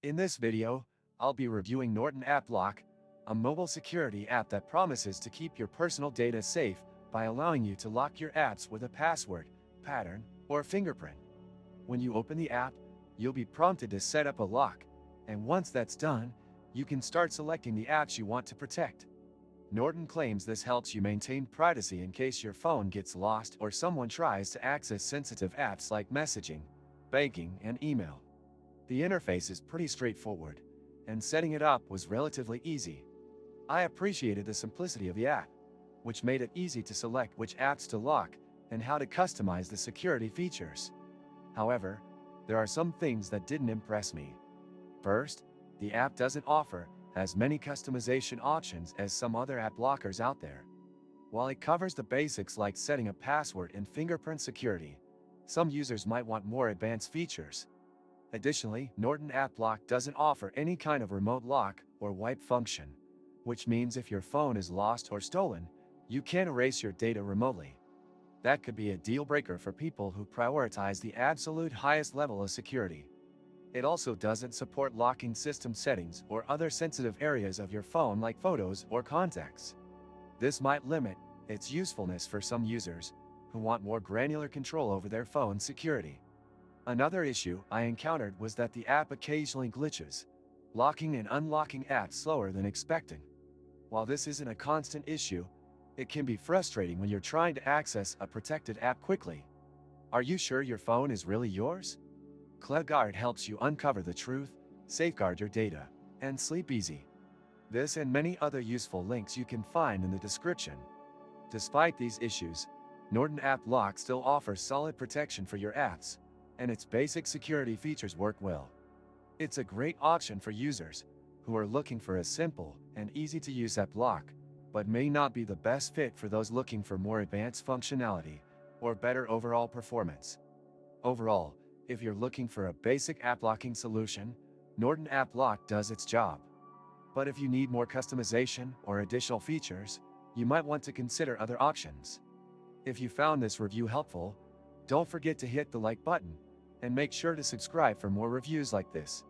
In this video, I'll be reviewing Norton App Lock, a mobile security app that promises to keep your personal data safe by allowing you to lock your apps with a password, pattern, or fingerprint. When you open the app, you'll be prompted to set up a lock, and once that's done, you can start selecting the apps you want to protect. Norton claims this helps you maintain privacy in case your phone gets lost or someone tries to access sensitive apps like messaging, banking, and email. The interface is pretty straightforward, and setting it up was relatively easy. I appreciated the simplicity of the app, which made it easy to select which apps to lock and how to customize the security features. However, there are some things that didn't impress me. First, the app doesn't offer as many customization options as some other app blockers out there. While it covers the basics like setting a password and fingerprint security, some users might want more advanced features. Additionally, Norton App Lock doesn't offer any kind of remote lock or wipe function, which means if your phone is lost or stolen, you can't erase your data remotely. That could be a deal breaker for people who prioritize the absolute highest level of security. It also doesn't support locking system settings or other sensitive areas of your phone like photos or contacts. This might limit its usefulness for some users who want more granular control over their phone security. Another issue I encountered was that the app occasionally glitches, locking and unlocking apps slower than expected. While this isn't a constant issue, it can be frustrating when you're trying to access a protected app quickly. Are you sure your phone is really yours? CloudGuard helps you uncover the truth, safeguard your data, and sleep easy. This and many other useful links you can find in the description. Despite these issues, Norton App Lock still offers solid protection for your apps, and its basic security features work well. It's a great option for users who are looking for a simple and easy-to-use app lock, but may not be the best fit for those looking for more advanced functionality or better overall performance. Overall, if you're looking for a basic app locking solution, Norton App Lock does its job. But if you need more customization or additional features, you might want to consider other options. If you found this review helpful, don't forget to hit the like button and make sure to subscribe for more reviews like this.